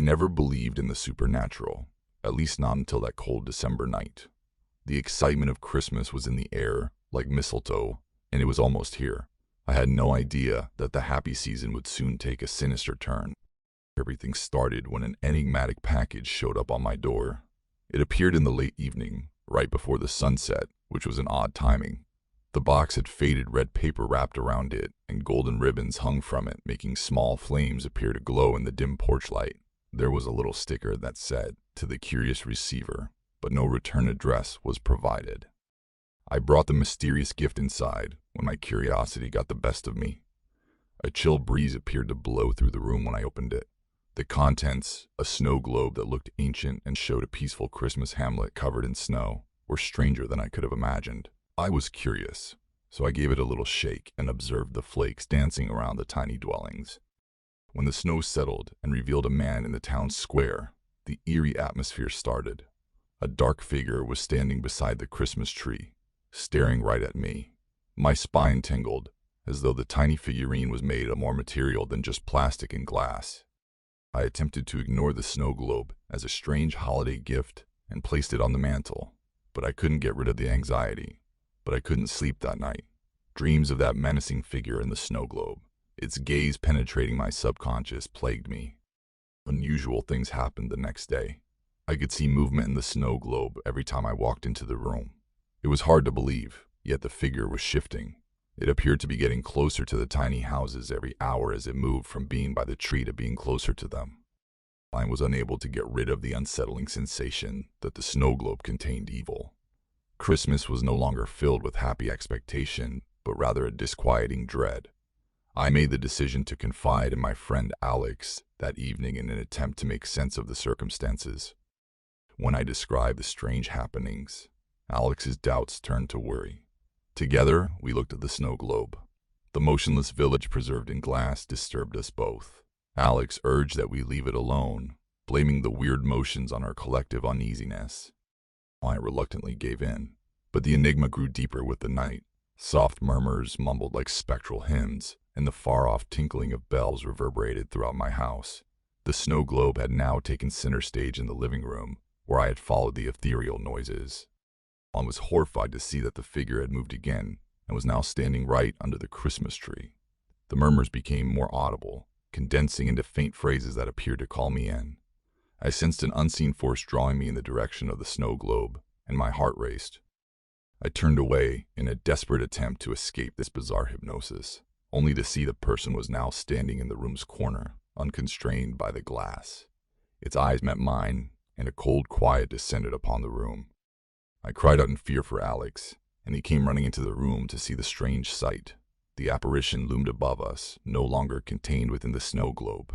never believed in the supernatural, at least not until that cold December night. The excitement of Christmas was in the air, like mistletoe, and it was almost here. I had no idea that the happy season would soon take a sinister turn. Everything started when an enigmatic package showed up on my door. It appeared in the late evening, right before the sunset, which was an odd timing. The box had faded red paper wrapped around it, and golden ribbons hung from it, making small flames appear to glow in the dim porch light. There was a little sticker that said, "To the curious receiver," but no return address was provided. I brought the mysterious gift inside when my curiosity got the best of me. A chill breeze appeared to blow through the room when I opened it. The contents, a snow globe that looked ancient and showed a peaceful Christmas hamlet covered in snow, were stranger than I could have imagined. I was curious, so I gave it a little shake and observed the flakes dancing around the tiny dwellings. When the snow settled and revealed a man in the town square, the eerie atmosphere started. A dark figure was standing beside the Christmas tree, staring right at me. My spine tingled, as though the tiny figurine was made of more material than just plastic and glass. I attempted to ignore the snow globe as a strange holiday gift and placed it on the mantel, but I couldn't get rid of the anxiety. But I couldn't sleep that night. Dreams of that menacing figure in the snow globe, its gaze penetrating my subconscious, plagued me. Unusual things happened the next day. I could see movement in the snow globe every time I walked into the room. It was hard to believe, yet the figure was shifting. It appeared to be getting closer to the tiny houses every hour as it moved from being by the tree to being closer to them. I was unable to get rid of the unsettling sensation that the snow globe contained evil. Christmas was no longer filled with happy expectation, but rather a disquieting dread. I made the decision to confide in my friend Alex that evening in an attempt to make sense of the circumstances. When I described the strange happenings, Alex's doubts turned to worry. Together, we looked at the snow globe. The motionless village preserved in glass disturbed us both. Alex urged that we leave it alone, blaming the weird motions on our collective uneasiness. I reluctantly gave in, but the enigma grew deeper with the night. Soft murmurs mumbled like spectral hymns, and the far-off tinkling of bells reverberated throughout my house. The snow globe had now taken center stage in the living room, where I had followed the ethereal noises. I was horrified to see that the figure had moved again, and was now standing right under the Christmas tree. The murmurs became more audible, condensing into faint phrases that appeared to call me in. I sensed an unseen force drawing me in the direction of the snow globe, and my heart raced. I turned away in a desperate attempt to escape this bizarre hypnosis, only to see the person was now standing in the room's corner, unconstrained by the glass. Its eyes met mine, and a cold quiet descended upon the room. I cried out in fear for Alex, and he came running into the room to see the strange sight. The apparition loomed above us, no longer contained within the snow globe.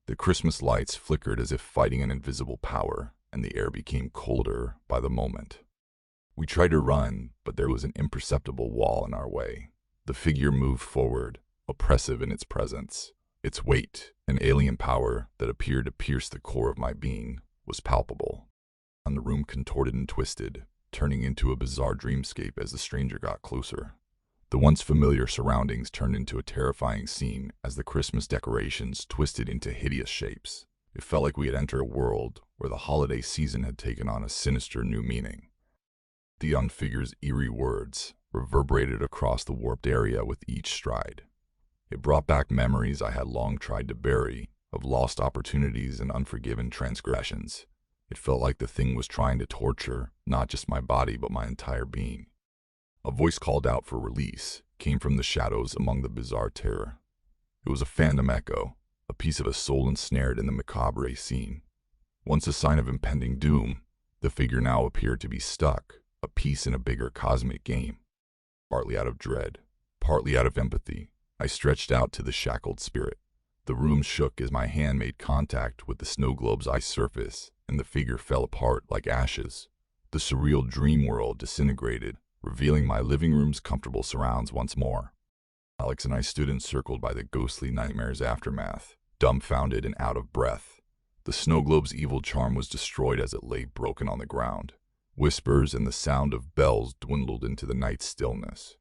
The Christmas lights flickered as if fighting an invisible power, and the air became colder by the moment. We tried to run, but there was an imperceptible wall in our way. The figure moved forward, oppressive in its presence. Its weight, an alien power that appeared to pierce the core of my being, was palpable. And the room contorted and twisted, turning into a bizarre dreamscape as the stranger got closer. The once familiar surroundings turned into a terrifying scene as the Christmas decorations twisted into hideous shapes. It felt like we had entered a world where the holiday season had taken on a sinister new meaning. The young figure's eerie words reverberated across the warped area with each stride. It brought back memories I had long tried to bury, of lost opportunities and unforgiven transgressions. It felt like the thing was trying to torture not just my body but my entire being. A voice called out for release came from the shadows among the bizarre terror. It was a phantom echo, a piece of a soul ensnared in the macabre scene. Once a sign of impending doom, the figure now appeared to be stuck, a piece in a bigger cosmic game. Partly out of dread, partly out of empathy, I stretched out to the shackled spirit. The room shook as my hand made contact with the snow globe's ice surface, and the figure fell apart like ashes. The surreal dream world disintegrated, revealing my living room's comfortable surrounds once more. Alex and I stood encircled by the ghostly nightmare's aftermath, dumbfounded and out of breath. The snow globe's evil charm was destroyed as it lay broken on the ground. Whispers and the sound of bells dwindled into the night's stillness.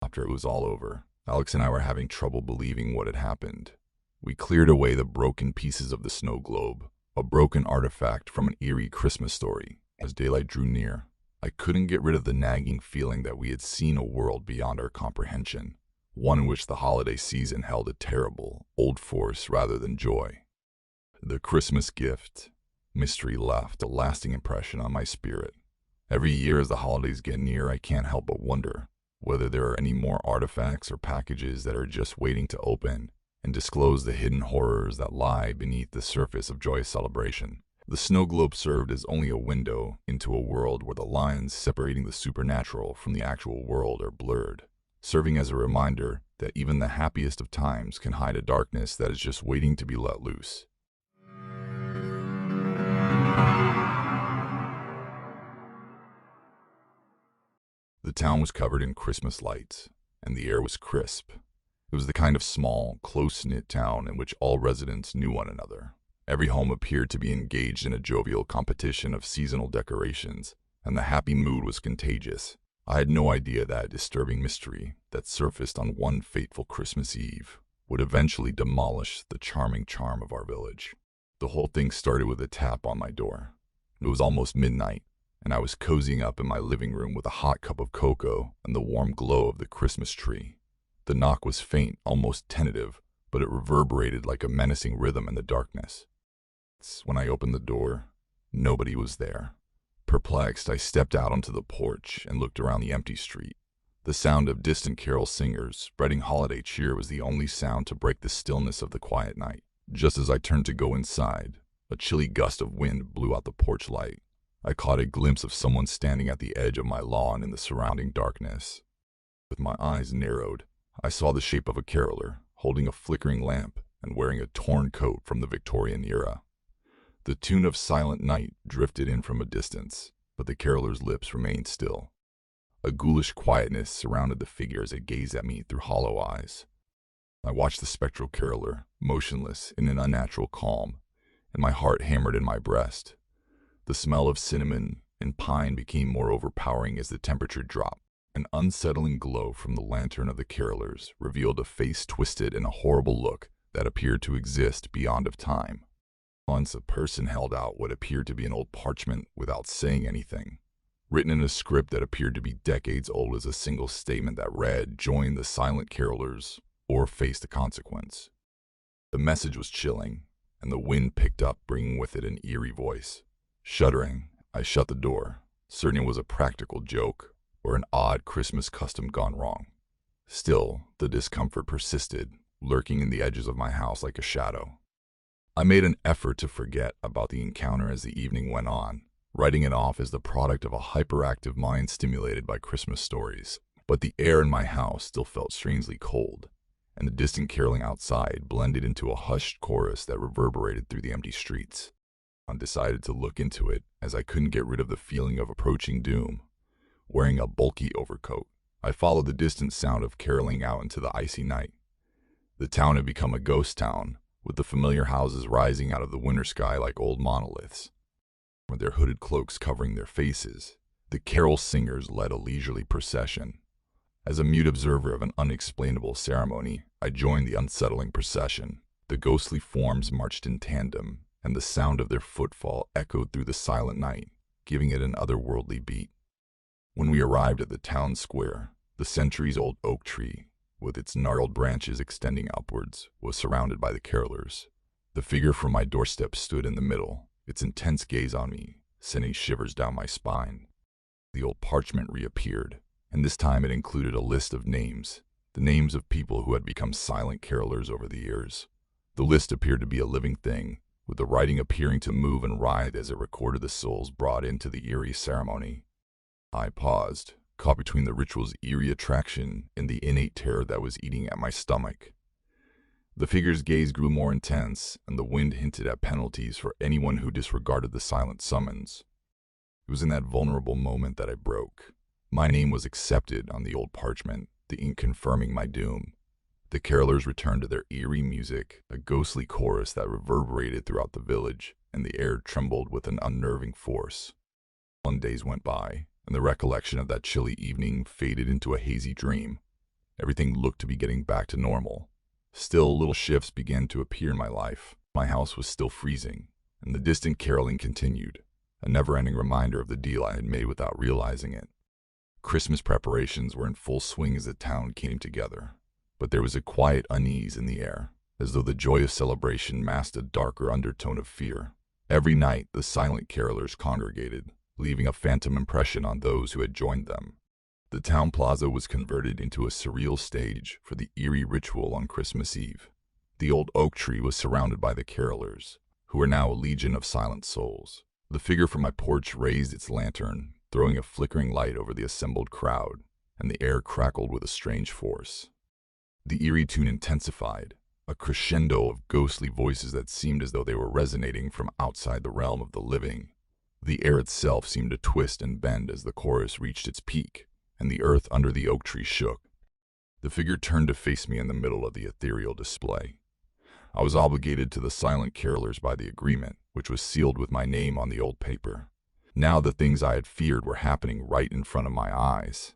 After it was all over, Alex and I were having trouble believing what had happened. We cleared away the broken pieces of the snow globe, a broken artifact from an eerie Christmas story. As daylight drew near, I couldn't get rid of the nagging feeling that we had seen a world beyond our comprehension, one in which the holiday season held a terrible, old force rather than joy. The Christmas gift mystery left a lasting impression on my spirit. Every year as the holidays get near, I can't help but wonder whether there are any more artifacts or packages that are just waiting to open and disclose the hidden horrors that lie beneath the surface of joyous celebration. The snow globe served as only a window into a world where the lines separating the supernatural from the actual world are blurred, serving as a reminder that even the happiest of times can hide a darkness that is just waiting to be let loose. The town was covered in Christmas lights, and the air was crisp. It was the kind of small, close-knit town in which all residents knew one another. Every home appeared to be engaged in a jovial competition of seasonal decorations, and the happy mood was contagious. I had no idea that disturbing mystery that surfaced on one fateful Christmas Eve would eventually demolish the charming charm of our village. The whole thing started with a tap on my door. It was almost midnight, and I was cozying up in my living room with a hot cup of cocoa and the warm glow of the Christmas tree. The knock was faint, almost tentative, but it reverberated like a menacing rhythm in the darkness. When I opened the door, nobody was there. Perplexed, I stepped out onto the porch and looked around the empty street. The sound of distant carol singers spreading holiday cheer was the only sound to break the stillness of the quiet night. Just as I turned to go inside, a chilly gust of wind blew out the porch light. I caught a glimpse of someone standing at the edge of my lawn in the surrounding darkness. With my eyes narrowed, I saw the shape of a caroler, holding a flickering lamp and wearing a torn coat from the Victorian era. The tune of Silent Night drifted in from a distance, but the caroler's lips remained still. A ghoulish quietness surrounded the figure as it gazed at me through hollow eyes. I watched the spectral caroler, motionless in an unnatural calm, and my heart hammered in my breast. The smell of cinnamon and pine became more overpowering as the temperature dropped. An unsettling glow from the lantern of the carolers revealed a face twisted in a horrible look that appeared to exist beyond of time. Once a person held out what appeared to be an old parchment without saying anything. Written in a script that appeared to be decades old as a single statement that read, "Join the silent carolers or face the consequence." The message was chilling, and the wind picked up, bringing with it an eerie voice. Shuddering, I shut the door, certain it was a practical joke or an odd Christmas custom gone wrong. Still, the discomfort persisted, lurking in the edges of my house like a shadow. I made an effort to forget about the encounter as the evening went on, writing it off as the product of a hyperactive mind stimulated by Christmas stories. But the air in my house still felt strangely cold, and the distant caroling outside blended into a hushed chorus that reverberated through the empty streets. I decided to look into it, as I couldn't get rid of the feeling of approaching doom. Wearing a bulky overcoat, I followed the distant sound of caroling out into the icy night. The town had become a ghost town, with the familiar houses rising out of the winter sky like old monoliths. With their hooded cloaks covering their faces, the carol singers led a leisurely procession. As a mute observer of an unexplainable ceremony, I joined the unsettling procession. The ghostly forms marched in tandem, and the sound of their footfall echoed through the silent night, giving it an otherworldly beat. When we arrived at the town square, the centuries-old oak tree, with its gnarled branches extending upwards, was surrounded by the carolers. The figure from my doorstep stood in the middle, its intense gaze on me, sending shivers down my spine. The old parchment reappeared, and this time it included a list of names, the names of people who had become silent carolers over the years. The list appeared to be a living thing, with the writing appearing to move and writhe as it recorded the souls brought into the eerie ceremony. I paused, caught between the ritual's eerie attraction and the innate terror that was eating at my stomach. The figure's gaze grew more intense, and the wind hinted at penalties for anyone who disregarded the silent summons. It was in that vulnerable moment that I broke. My name was accepted on the old parchment, the ink confirming my doom. The carolers returned to their eerie music, a ghostly chorus that reverberated throughout the village, and the air trembled with an unnerving force. Days went by, and the recollection of that chilly evening faded into a hazy dream. Everything looked to be getting back to normal. Still, little shifts began to appear in my life. My house was still freezing, and the distant caroling continued, a never-ending reminder of the deal I had made without realizing it. Christmas preparations were in full swing as the town came together, but there was a quiet unease in the air, as though the joyous celebration masked a darker undertone of fear. Every night, the silent carolers congregated, leaving a phantom impression on those who had joined them. The town plaza was converted into a surreal stage for the eerie ritual on Christmas Eve. The old oak tree was surrounded by the carolers, who were now a legion of silent souls. The figure from my porch raised its lantern, throwing a flickering light over the assembled crowd, and the air crackled with a strange force. The eerie tune intensified, a crescendo of ghostly voices that seemed as though they were resonating from outside the realm of the living. The air itself seemed to twist and bend as the chorus reached its peak, and the earth under the oak tree shook. The figure turned to face me in the middle of the ethereal display. I was obligated to the silent carolers by the agreement, which was sealed with my name on the old paper. Now the things I had feared were happening right in front of my eyes.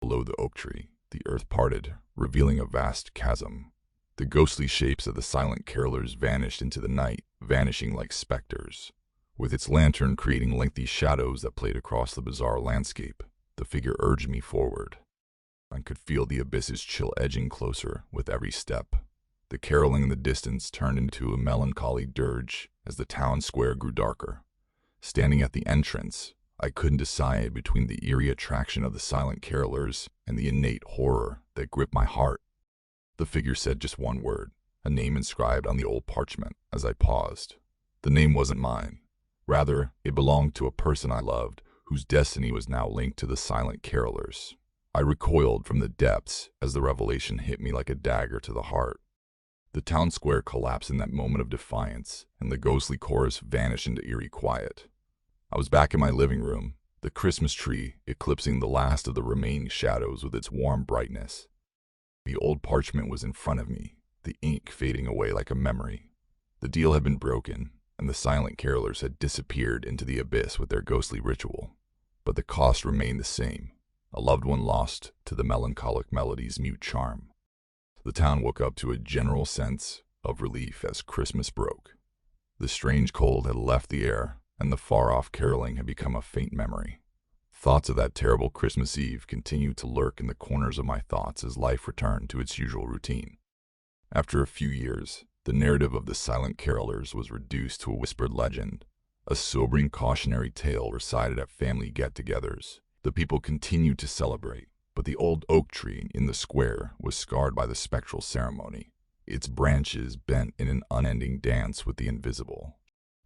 Below the oak tree, the earth parted, revealing a vast chasm. The ghostly shapes of the silent carolers vanished into the night, vanishing like specters. With its lantern creating lengthy shadows that played across the bizarre landscape, the figure urged me forward. I could feel the abyss's chill edging closer with every step. The caroling in the distance turned into a melancholy dirge as the town square grew darker. Standing at the entrance, I couldn't decide between the eerie attraction of the silent carolers and the innate horror that gripped my heart. The figure said just one word, a name inscribed on the old parchment, as I paused. The name wasn't mine. Rather, it belonged to a person I loved, whose destiny was now linked to the silent carolers. I recoiled from the depths as the revelation hit me like a dagger to the heart. The town square collapsed in that moment of defiance, and the ghostly chorus vanished into eerie quiet. I was back in my living room, the Christmas tree eclipsing the last of the remaining shadows with its warm brightness. The old parchment was in front of me, the ink fading away like a memory. The deal had been broken, and the silent carolers had disappeared into the abyss with their ghostly ritual. But the cost remained the same, a loved one lost to the melancholic melody's mute charm. The town woke up to a general sense of relief as Christmas broke. The strange cold had left the air, and the far-off caroling had become a faint memory. Thoughts of that terrible Christmas Eve continued to lurk in the corners of my thoughts as life returned to its usual routine. After a few years, the narrative of the silent carolers was reduced to a whispered legend, a sobering cautionary tale recited at family get-togethers. The people continued to celebrate, but the old oak tree in the square was scarred by the spectral ceremony, its branches bent in an unending dance with the invisible.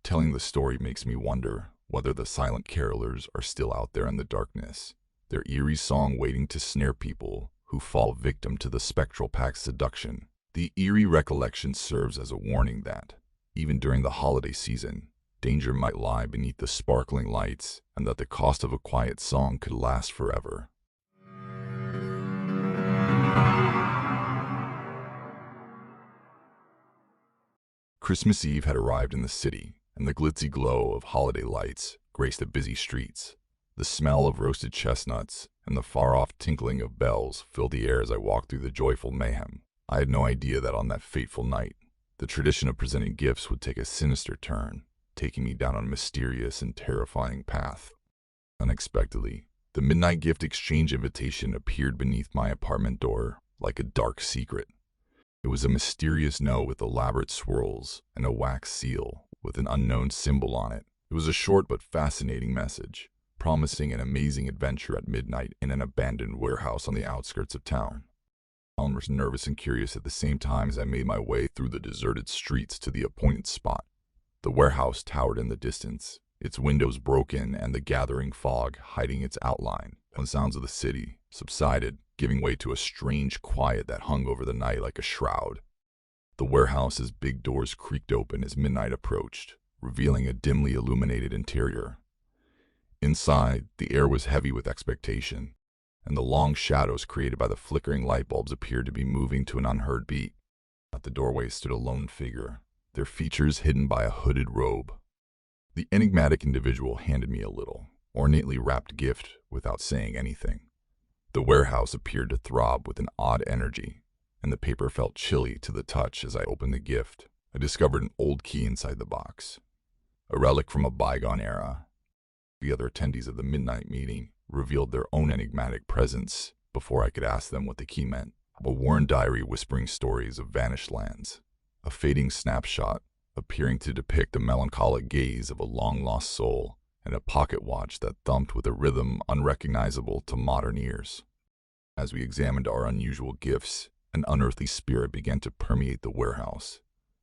Telling the story makes me wonder whether the silent carolers are still out there in the darkness, their eerie song waiting to snare people who fall victim to the spectral pack's seduction. The eerie recollection serves as a warning that, even during the holiday season, danger might lie beneath the sparkling lights, and that the cost of a quiet song could last forever. Christmas Eve had arrived in the city, and the glitzy glow of holiday lights graced the busy streets. The smell of roasted chestnuts and the far-off tinkling of bells filled the air as I walked through the joyful mayhem. I had no idea that on that fateful night, the tradition of presenting gifts would take a sinister turn, taking me down a mysterious and terrifying path. Unexpectedly, the midnight gift exchange invitation appeared beneath my apartment door like a dark secret. It was a mysterious note with elaborate swirls and a wax seal with an unknown symbol on it. It was a short but fascinating message, promising an amazing adventure at midnight in an abandoned warehouse on the outskirts of town. I was nervous and curious at the same time as I made my way through the deserted streets to the appointed spot. The warehouse towered in the distance, its windows broken and the gathering fog hiding its outline. The sounds of the city subsided, giving way to a strange quiet that hung over the night like a shroud. The warehouse's big doors creaked open as midnight approached, revealing a dimly illuminated interior. Inside, the air was heavy with expectation, and the long shadows created by the flickering light bulbs appeared to be moving to an unheard beat. At the doorway stood a lone figure, their features hidden by a hooded robe. The enigmatic individual handed me a little, ornately wrapped gift without saying anything. The warehouse appeared to throb with an odd energy, and the paper felt chilly to the touch as I opened the gift. I discovered an old key inside the box. a relic from a bygone era. The other attendees of the midnight meeting revealed their own enigmatic presence before I could ask them what the key meant. A worn diary whispering stories of vanished lands, a fading snapshot appearing to depict the melancholic gaze of a long-lost soul, and a pocket watch that thumped with a rhythm unrecognizable to modern ears. As we examined our unusual gifts, an unearthly spirit began to permeate the warehouse.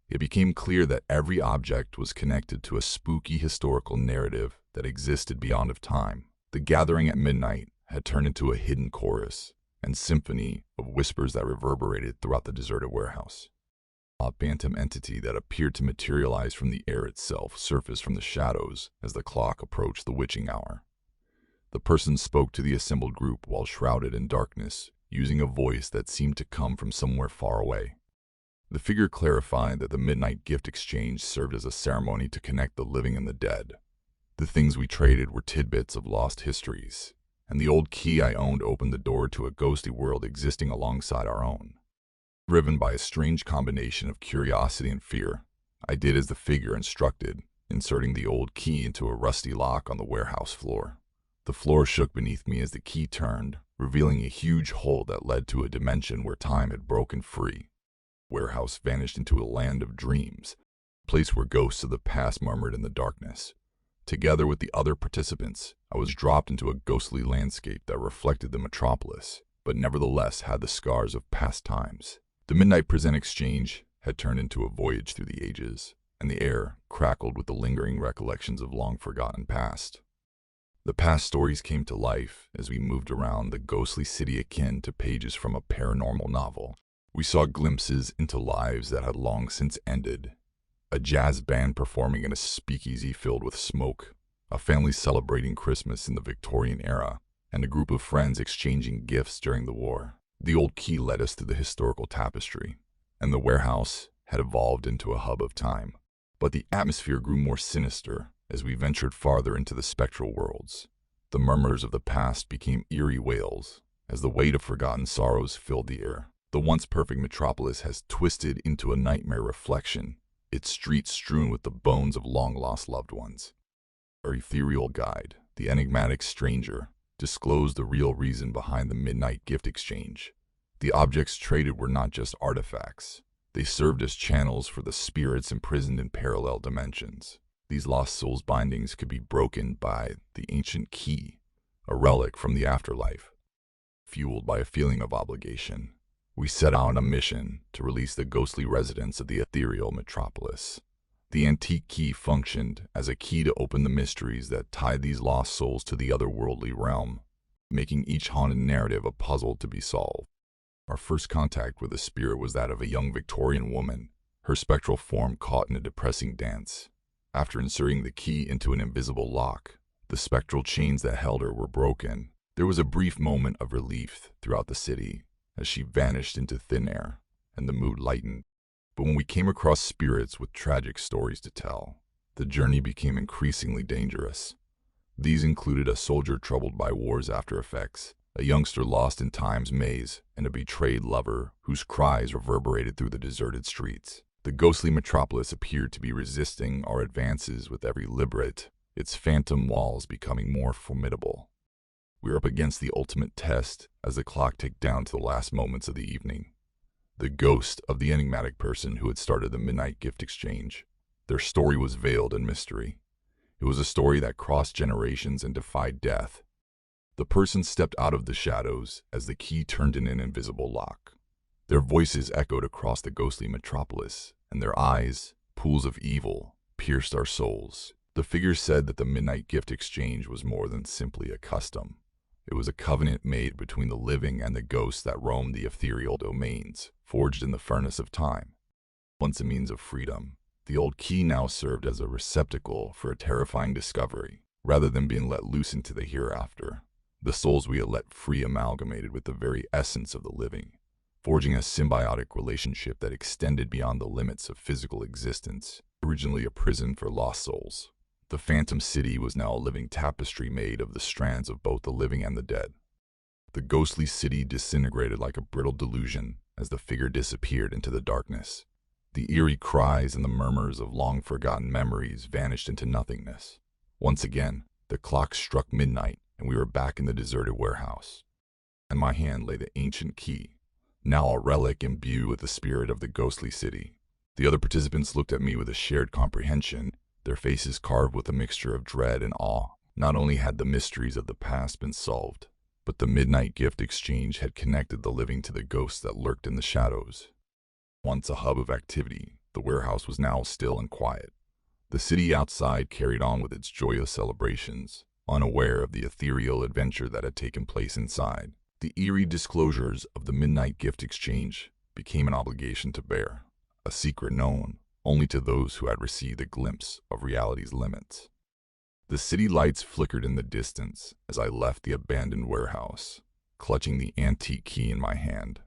It became clear that every object was connected to a spooky historical narrative that existed beyond of time. The gathering at midnight had turned into a hidden chorus and symphony of whispers that reverberated throughout the deserted warehouse. A phantom entity that appeared to materialize from the air itself surfaced from the shadows as the clock approached the witching hour. The person spoke to the assembled group while shrouded in darkness, using a voice that seemed to come from somewhere far away. The figure clarified that the midnight gift exchange served as a ceremony to connect the living and the dead. The things we traded were tidbits of lost histories, and the old key I owned opened the door to a ghostly world existing alongside our own. Driven by a strange combination of curiosity and fear, I did as the figure instructed, inserting the old key into a rusty lock on the warehouse floor. The floor shook beneath me as the key turned, revealing a huge hole that led to a dimension where time had broken free. The warehouse vanished into a land of dreams, a place where ghosts of the past murmured in the darkness. Together with the other participants, I was dropped into a ghostly landscape that reflected the metropolis, but nevertheless had the scars of past times. The Midnight Present Exchange had turned into a voyage through the ages, and the air crackled with the lingering recollections of long-forgotten past. The past stories came to life as we moved around the ghostly city akin to pages from a paranormal novel. We saw glimpses into lives that had long since ended. A jazz band performing in a speakeasy filled with smoke, a family celebrating Christmas in the Victorian era, and a group of friends exchanging gifts during the war. The old key led us through the historical tapestry, and the warehouse had evolved into a hub of time. But the atmosphere grew more sinister as we ventured farther into the spectral worlds. The murmurs of the past became eerie wails as the weight of forgotten sorrows filled the air. The once perfect metropolis has twisted into a nightmare reflection, its streets strewn with the bones of long-lost loved ones. Our ethereal guide, the enigmatic stranger, disclosed the real reason behind the midnight gift exchange. The objects traded were not just artifacts. They served as channels for the spirits imprisoned in parallel dimensions. These lost souls' bindings could be broken by the ancient key, a relic from the afterlife. Fueled by a feeling of obligation, we set out on a mission to release the ghostly residents of the ethereal metropolis. The antique key functioned as a key to open the mysteries that tied these lost souls to the otherworldly realm, making each haunted narrative a puzzle to be solved. Our first contact with the spirit was that of a young Victorian woman, her spectral form caught in a depressing dance. After inserting the key into an invisible lock, the spectral chains that held her were broken. There was a brief moment of relief throughout the city as she vanished into thin air, and the mood lightened. But when we came across spirits with tragic stories to tell, the journey became increasingly dangerous. These included a soldier troubled by war's after effects, a youngster lost in time's maze, and a betrayed lover whose cries reverberated through the deserted streets. The ghostly metropolis appeared to be resisting our advances with every liberate, its phantom walls becoming more formidable. We were up against the ultimate test as the clock ticked down to the last moments of the evening. The ghost of the enigmatic person who had started the midnight gift exchange. Their story was veiled in mystery. It was a story that crossed generations and defied death. The person stepped out of the shadows as the key turned in an invisible lock. Their voices echoed across the ghostly metropolis, and their eyes, pools of evil, pierced our souls. The figure said that the midnight gift exchange was more than simply a custom. It was a covenant made between the living and the ghosts that roamed the ethereal domains, forged in the furnace of time. Once a means of freedom, the old key now served as a receptacle for a terrifying discovery. Rather than being let loose into the hereafter, the souls we had let free amalgamated with the very essence of the living, forging a symbiotic relationship that extended beyond the limits of physical existence, originally a prison for lost souls. The phantom city was now a living tapestry made of the strands of both the living and the dead. The ghostly city disintegrated like a brittle delusion as the figure disappeared into the darkness. The eerie cries and the murmurs of long-forgotten memories vanished into nothingness. Once again, the clock struck midnight, and we were back in the deserted warehouse. In my hand lay the ancient key, now a relic imbued with the spirit of the ghostly city. The other participants looked at me with a shared comprehension, their faces carved with a mixture of dread and awe. Not only had the mysteries of the past been solved, but the midnight gift exchange had connected the living to the ghosts that lurked in the shadows. Once a hub of activity, the warehouse was now still and quiet. The city outside carried on with its joyous celebrations, unaware of the ethereal adventure that had taken place inside. The eerie disclosures of the midnight gift exchange became an obligation to bear, a secret known only to those who had received a glimpse of reality's limits. The city lights flickered in the distance as I left the abandoned warehouse, clutching the antique key in my hand.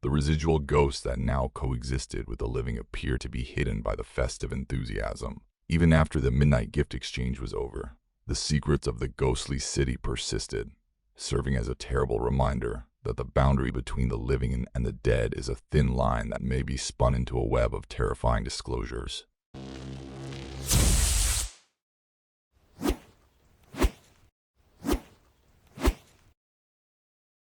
The residual ghosts that now coexisted with the living appeared to be hidden by the festive enthusiasm. Even after the midnight gift exchange was over, the secrets of the ghostly city persisted, serving as a terrible reminder that the boundary between the living and the dead is a thin line that may be spun into a web of terrifying disclosures.